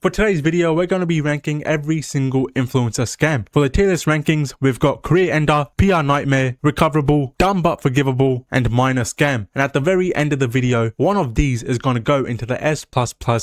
For today's video, we're going to be ranking every single influencer scam. For the tier list rankings, we've got Career Ender, PR Nightmare, Recoverable, Dumb But Forgivable, and Minor Scam. And at the very end of the video, one of these is going to go into the S++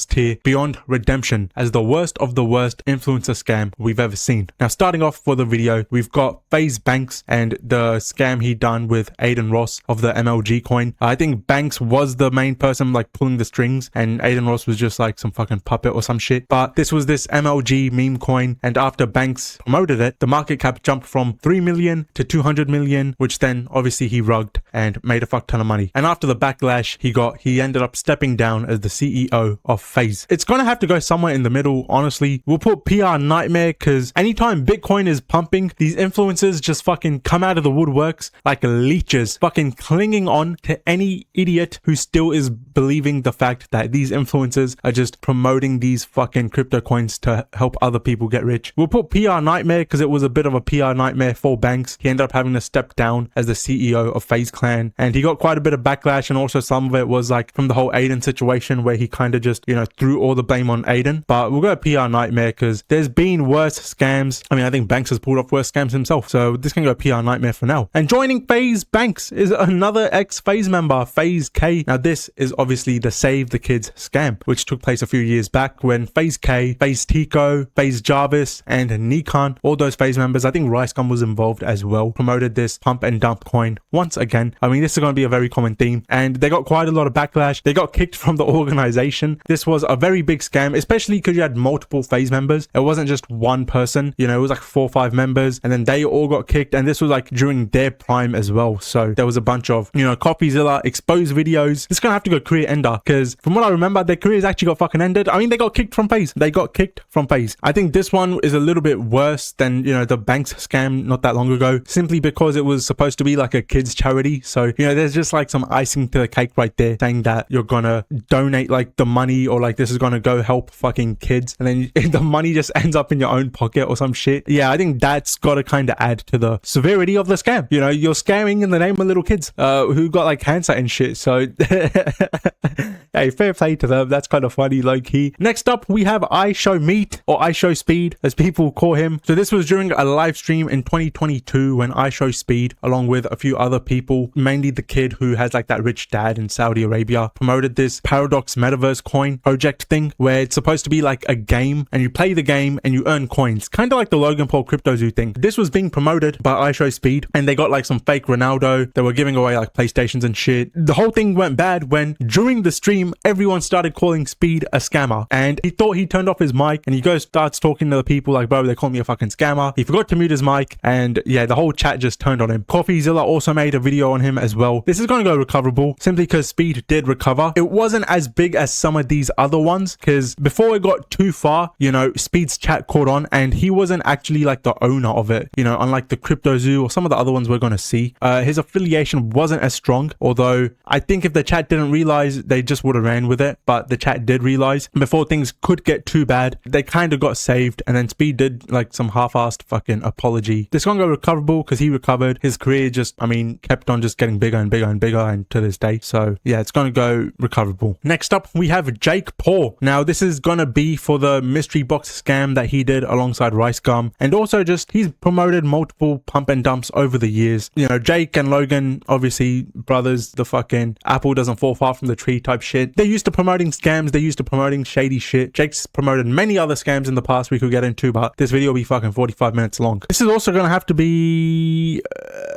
tier Beyond Redemption as the worst of the worst influencer scam we've ever seen. Now, starting off for the video, we've got FaZe Banks and the scam he done with Aiden Ross of the MLG coin. I think Banks was the main person like pulling the strings and Aiden Ross was just like some fucking puppet or some shit. But this was this MLG meme coin, and after Banks promoted it, the market cap jumped from 3 million to 200 million, which then obviously he rugged and made a fuck ton of money. And after the backlash he ended up stepping down as the CEO of FaZe. It's gonna have to go somewhere in the middle, honestly. We'll put PR Nightmare because anytime Bitcoin is pumping, these influencers just fucking come out of the woodworks like leeches, fucking clinging on to any idiot who still is believing the fact that these influencers are just promoting these fucking crypto coins to help other people get rich. We'll put PR Nightmare because it was a bit of a PR nightmare for Banks. He ended up having to step down as the CEO of FaZe Clan, and he got quite a bit of backlash, and also some of it was like from the whole Aiden situation where he kind of just, you know, threw all the blame on Aiden. But we'll go PR Nightmare because there's been worse scams. I mean, I think Banks has pulled off worse scams himself, so this can go PR Nightmare for now. And joining FaZe Banks is another ex-FaZe member, FaZe K. Now this is obviously the Save the Kids scam, which took place a few years back when FaZe K, FaZe Tico, FaZe Jarvis, and Nikon, all those FaZe members, I think RiceGum was involved as well, promoted this pump and dump coin once again. I mean, this is going to be a very common theme, and they got quite a lot of backlash. They got kicked from the organization. This was a very big scam, especially because you had multiple FaZe members. It wasn't just one person, you know, it was like 4 or 5 members, and then they all got kicked, and this was like during their prime as well. So there was a bunch of, you know, CopyZilla exposed videos. It's gonna have to go Career Ender because from what I remember, their careers actually got fucking ended. I mean, they got kicked from FaZe. They got kicked from FaZe. I think this one is a little bit worse than, you know, the Banks scam not that long ago, simply because it was supposed to be like a kids charity. So, you know, there's just like some icing to the cake right there saying that you're gonna donate like the money, or like this is gonna go help fucking kids, and then the money just ends up in your own pocket or some shit. Yeah, I think that's gotta kind of add to the severity of the scam. You know, you're scamming in the name of little kids who got like cancer and shit. So hey, fair play to them. That's kind of funny, low key. Next up, we have IShowMeet, or IShowSpeed as people call him. So this was during a live stream in 2022 when IShowSpeed, along with a few other people, mainly the kid who has like that rich dad in Saudi Arabia, promoted this Paradox metaverse coin project thing where it's supposed to be like a game and you play the game and you earn coins, kind of like the Logan CryptoZoo thing. This was being promoted by IShowSpeed and they got like some fake Ronaldo. They were giving away like PlayStations and shit. The whole thing went bad when during the stream everyone started calling Speed a scammer, and he thought he turned off his mic, and he goes starts talking to the people like, bro, they call me a fucking scammer. He forgot to mute his mic, and yeah, the whole chat just turned on him. CopyZilla also made a video on him as well. This is going to go recoverable simply because Speed did recover. It wasn't as big as some of these other ones because before it got too far, you know, Speed's chat caught on and he wasn't actually like the owner of it, you know, unlike the CryptoZoo or some of the other ones we're going to see. His affiliation wasn't as strong, although I think if the chat didn't realize, they just would have ran with it, but the chat did realize before things could get too bad. They kind of got saved, and then Speed did like some half-assed fucking apology. This gonna go recoverable because he recovered. His career just, I mean, kept on just getting bigger and bigger and bigger, and to this day. So yeah, it's gonna go recoverable. Next up, we have Jake Paul. Now this is gonna be for the mystery box scam that he did alongside RiceGum, and also just he's promoted multiple pump and dumps over the years. You know, Jake and Logan, obviously brothers, the fucking apple doesn't fall far from the tree type shit. They're used to promoting scams, they're used to promoting shady shit. Jake's promoted many other scams in the past we could get into, but this video will be fucking 45 minutes long. This is also gonna have to be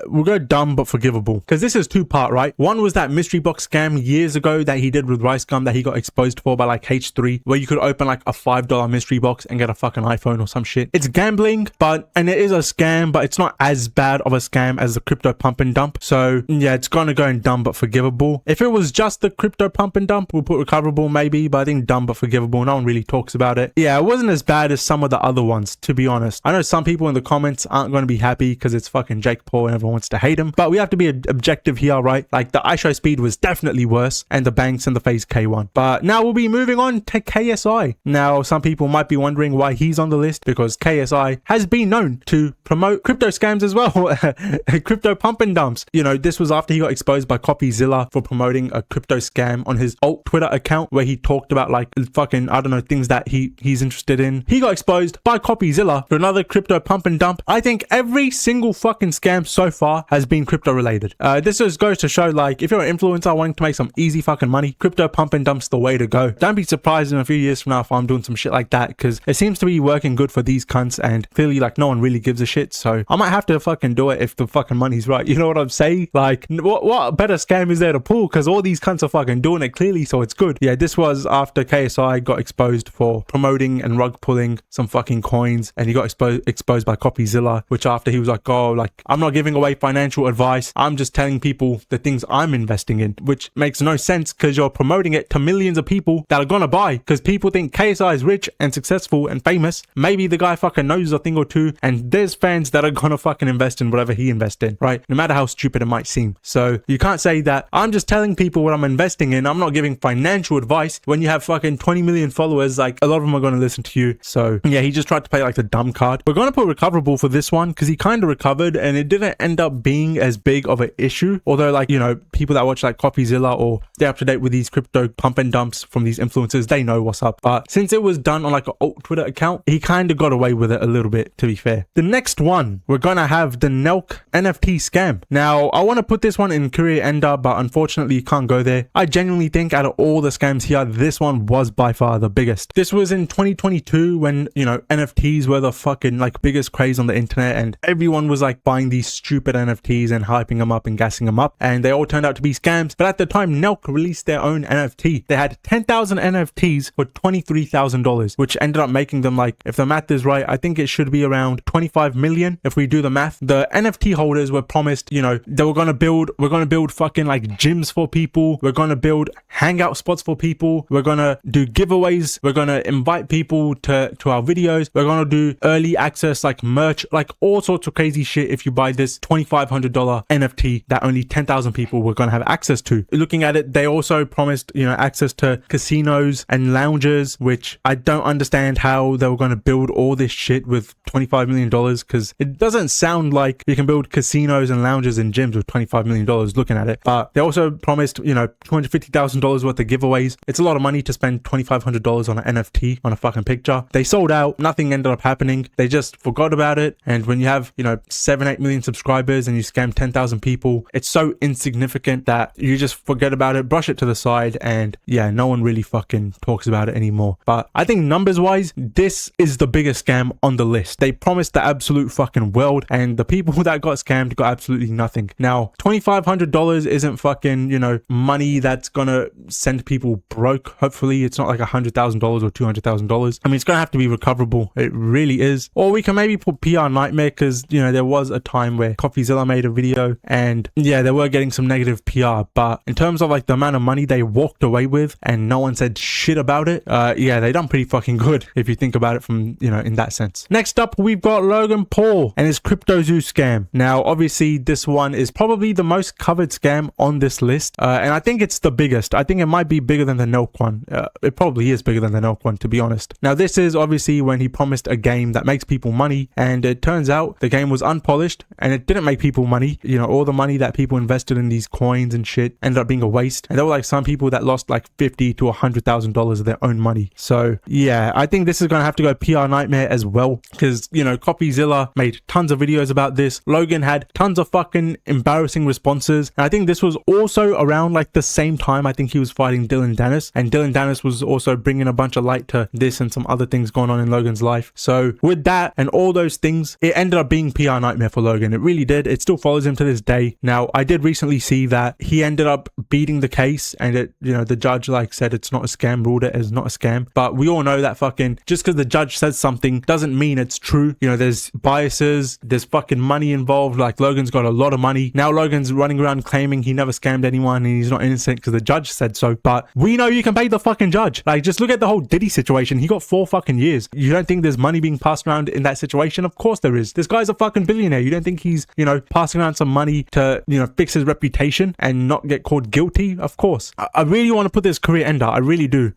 we'll go dumb but forgivable because this is 2-part, right? One was that mystery box scam years ago that he did with RiceGum that he got exposed for by like H3, where you could open like a $5 mystery box and get a fucking iPhone or some shit. It's gambling, and it is a scam, but it's not as bad of a scam as the crypto pump and dump. So yeah, it's gonna go in dumb but forgivable. If it was just the crypto pump and dump, we'll put recoverable maybe, but I think dumb but forgivable. No one really talks about it. Yeah, it wasn't as bad as some of the other ones, to be honest. I know some people in the comments aren't going to be happy because it's fucking Jake Paul and everyone's wants to hate him, but we have to be objective here, right? Like the IShowSpeed was definitely worse, and the Banks and the FaZe K one. But now we'll be moving on to KSI. Now some people might be wondering why he's on the list, because KSI has been known to promote crypto scams as well. Crypto pump and dumps. You know, this was after he got exposed by CopyZilla for promoting a crypto scam on his alt Twitter account where he talked about like fucking, I don't know, things that he's interested in. He got exposed by CopyZilla for another crypto pump and dump. I think every single fucking scam so far has been crypto related. This just goes to show, like, if you're an influencer wanting to make some easy fucking money, crypto pump and dump's the way to go. Don't be surprised in a few years from now if I'm doing some shit like that, because it seems to be working good for these cunts, and clearly like no one really gives a shit. So I might have to fucking do it if the fucking money's right. You know what I'm saying? Like, what better scam is there to pull? Because all these cunts are fucking doing it clearly, so it's good. Yeah, this was after KSI got exposed for promoting and rug pulling some fucking coins, and he got exposed by CopyZilla, which after he was like, oh, like, I'm not giving away financial advice, I'm just telling people the things I'm investing in, which makes no sense because you're promoting it to millions of people that are gonna buy, because people think KSI is rich and successful and famous. Maybe the guy fucking knows a thing or two, and there's fans that are gonna fucking invest in whatever he invests in, right? No matter how stupid it might seem. So you can't say that I'm just telling people what I'm investing in, I'm not giving financial advice, when you have fucking 20 million followers. Like, a lot of them are going to listen to you. So yeah, he just tried to play like the dumb card. We're going to put recoverable for this one because he kind of recovered and it didn't end up being as big of an issue. Although, like, you know, people that watch like CopyZilla or they're up to date with these crypto pump and dumps from these influencers, they know what's up. But since it was done on like an alt Twitter account, he kind of got away with it a little bit, to be fair. The next one, we're going to have the Nelk NFT scam. Now, I want to put this one in career ender, but unfortunately you can't go there. I genuinely think out of all the scams here, this one was by far the biggest. This was in 2022 when, you know, NFTs were the fucking like biggest craze on the internet, and everyone was like buying these stupid NFTs and hyping them up and gassing them up, and they all turned out to be scams. But at the time, Nelk released their own NFT. They had 10,000 NFTs for $23,000, which ended up making them, like, if the math is right, I think it should be around 25 million if we do the math. The NFT holders were promised, you know, we're going to build fucking like gyms for people, we're going to build hangout spots for people, we're going to do giveaways, we're going to invite people to our videos, we're going to do early access like merch, like all sorts of crazy shit if you buy this $2,500 NFT that only 10,000 people were going to have access to. Looking at it, they also promised, you know, access to casinos and lounges, which I don't understand how they were going to build all this shit with $25 million, because it doesn't sound like you can build casinos and lounges and gyms with $25 million looking at it. But they also promised, you know, $250,000 worth of giveaways. It's a lot of money to spend $2,500 on an NFT, on a fucking picture. They sold out, nothing ended up happening. They just forgot about it. And when you have, you know, 7-8 million subscribers and you scam 10,000 people, it's so insignificant that you just forget about it, brush it to the side, and yeah, no one really fucking talks about it anymore. But I think numbers wise, this is the biggest scam on the list. They promised the absolute fucking world, and the people that got scammed got absolutely nothing. Now, $2,500 isn't fucking, you know, money that's gonna send people broke. Hopefully it's not like $100,000 or $200,000. I mean, it's gonna have to be recoverable. It really is. Or we can maybe put PR Nightmare, because, you know, there was a time where CopyZilla made a video and yeah, they were getting some negative PR, but in terms of like the amount of money they walked away with and no one said shit about it, yeah, they done pretty fucking good if you think about it from, you know, in that sense. Next up, we've got Logan Paul and his CryptoZoo scam. Now, obviously this one is probably the most covered scam on this list, and I think it's the biggest. I think it might be bigger than the Nelk one. It probably is bigger than the Nelk one, to be honest. Now, this is obviously when he promised a game that makes people money, and it turns out the game was unpolished and it didn't make people money. You know, all the money that people invested in these coins and shit ended up being a waste, and there were like some people that lost like $50,000 to $100,000 of their own money. So yeah, I think this is gonna have to go PR Nightmare as well, because, you know, CopyZilla made tons of videos about this. Logan had tons of fucking embarrassing responses, and I think this was also around like the same time I think he was fighting Dylan Dennis, and Dylan Dennis was also bringing a bunch of light to this and some other things going on in Logan's life. So with that and all those things, it ended up being PR Nightmare for Logan. It really did. It still follows him to this day. Now, I did recently see that he ended up beating the case, and it, you know, the judge like said it's not a scam, ruled it as not a scam. But we all know that fucking just because the judge says something doesn't mean it's true. You know, there's biases, there's fucking money involved. Like, Logan's got a lot of money. Now Logan's running around claiming he never scammed anyone and he's not innocent because the judge said so. But we know you can pay the fucking judge. Like, just look at the whole Diddy situation. He got 4 fucking years. You don't think there's money being passed around in that situation? Of course there is. This guy's a fucking billionaire. You don't think he's you know, passing around some money to, you know, fix his reputation and not get called guilty. Of course, I really want to put this career ender. I really do.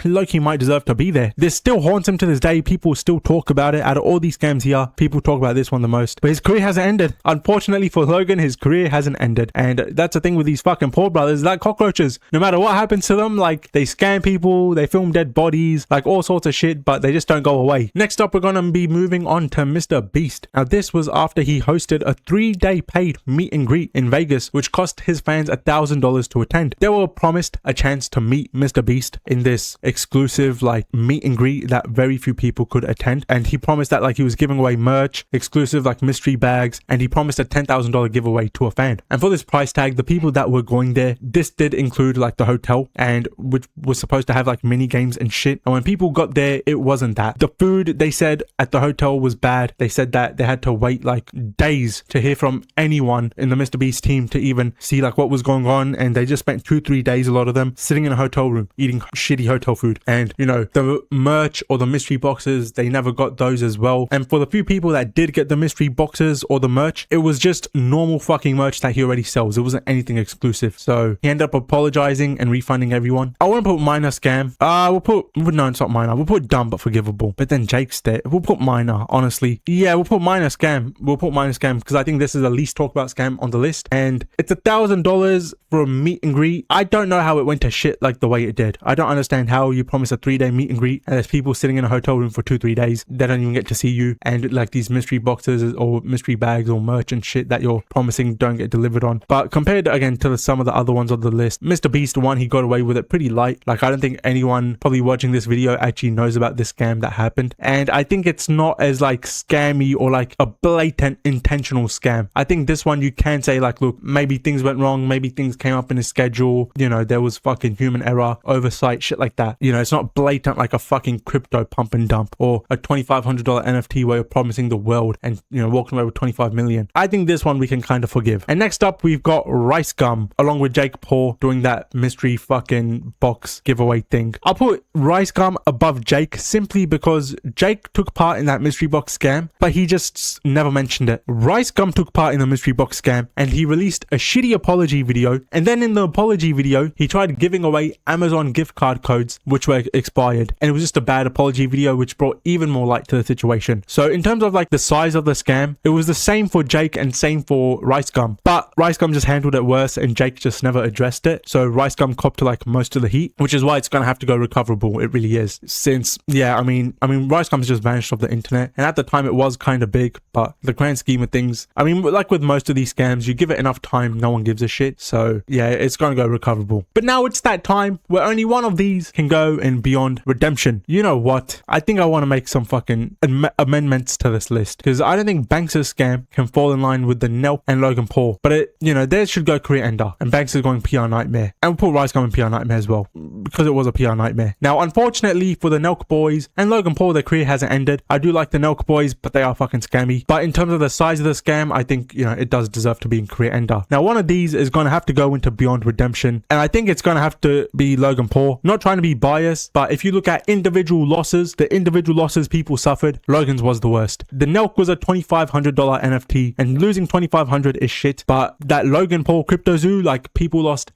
Loki might deserve to be there. This still haunts him to this day. People still talk about it. Out of all these scams here, people talk about this one the most. But his career hasn't ended. Unfortunately for Logan, his career hasn't ended. And that's the thing with these fucking poor brothers, like cockroaches. No matter what happens to them, like they scam people, they film dead bodies, like all sorts of shit, but they just don't go away. Next up, we're going to be moving on to MrBeast. Now, this was after he hosted a 3-day paid meet and greet in Vegas, which cost his fans $1,000 to attend. They were promised a chance to meet MrBeast in this exclusive like meet and greet that very few people could attend. And he promised that like he was giving away merch, exclusive like mystery bags, and he promised a $10,000 giveaway to a fan. And for this price tag, the people that were going there, this did include like the hotel, and which was supposed to have like mini games and shit. And when people got there, it wasn't that. The food, they said at the hotel, was bad. They said that they had to wait like days to hear from anyone in the MrBeast team to even see like what was going on, and they just spent 2-3 days, a lot of them, sitting in a hotel room eating shitty hotel food. And you know, the merch or the mystery boxes, they never got those as well. And for the few people that did get the mystery boxes or the merch, it was just normal fucking merch that he already sells. It wasn't anything exclusive. So he ended up apologizing and refunding everyone. I want to put minor scam. No, it's not minor. We'll put dumb but forgivable. But then Jake's there. We'll put minor, honestly. Yeah, we'll put minor scam. We'll put minor scam because I think this is the least talked about scam on the list. And it's $1,000 for a meet and greet. I don't know how it went to shit like the way it did. I don't understand how you promise a 3-day meet and greet and there's people sitting in a hotel room for 2-3 days. They don't even get to see you. And like these mystery boxes or mystery bags or merch and shit that you're promising don't get delivered on. But compared again to some of the other ones on the list, MrBeast one, he got away with it pretty light. Like I don't think anyone probably watching this video actually knows about this scam that happened. And I think it's not as like scammy or like a blatant intentional scam. I think this one you can say like, look, maybe things went wrong, maybe things came up in his schedule, you know, there was fucking human error, oversight, shit like that. You know, it's not blatant like a fucking crypto pump and dump or a $2,500 NFT where you're promising the world and, you know, walking away with 25 million. I think this one we can kind of forgive. And next up, we've got RiceGum along with Jake Paul doing that mystery fucking box giveaway thing. I'll put RiceGum above Jake simply because Jake took part in that mystery box scam, but he just never mentioned it. RiceGum took part in the mystery box scam and he released a shitty apology video. And then in the apology video, he tried giving away Amazon gift card codes, which were expired. And it was just a bad apology video, which brought even more light to the situation. So in terms of like the size of the scam, it was the same for Jake and same for RiceGum. But RiceGum just handled it worse and Jake just never addressed it. So RiceGum copped to like most of the heat, which is why it's going to have to go recoverable. It really is. Since, yeah, I mean, RiceGum's just vanished off the internet. And at the time it was kind of big, but the grand scheme of things, I mean, like with most of these scams, you give it enough time, no one gives a shit. So yeah, it's going to go recoverable. But now it's that time where only one of these can go in beyond redemption. You know what? I think I want to make some fucking amendments to this list because I don't think Banks' scam can fall in line with the Nelk and Logan Paul. But it, you know, theirs should go career ender and Banks is going PR nightmare. And we'll put RiceGum in PR nightmare as well because it was a PR nightmare. Now, unfortunately for the Nelk boys and Logan Paul, their career hasn't ended. I do like the Nelk boys, but they are fucking scammy. But in terms of the size of the scam, I think, you know, it does deserve to be in career ender. Now, one of these is going to have to go into beyond redemption. And I think it's going to have to be Logan Paul. Not trying to be biased, but if you look at individual losses, the individual losses people suffered, Logan's was the worst. The Nelk was a $2,500 NFT and losing $2,500 is shit. But that Logan Paul CryptoZoo, like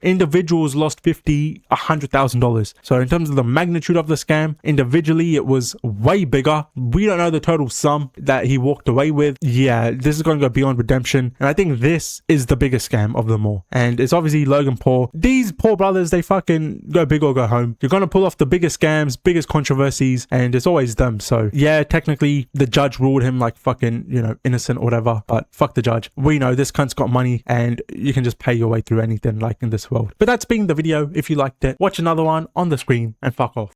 individuals lost $50,000, $100,000. So in terms of the magnitude of the scam, individually, it was way bigger. We don't know the total sum that he walked away with. Yeah, this is going to go beyond redemption. And I think this is the biggest scam of them all. And it's obviously Logan Paul. These poor brothers, they fucking go big or go home. You're going to pull off the biggest scams, biggest controversies, and it's always them. So yeah, technically the judge ruled him like fucking, you know, innocent or whatever, but fuck the judge. We know this cunt's got money and you can just pay your way through anything like in this world. But that's been the video. If you liked it, watch another one on the screen and fuck off.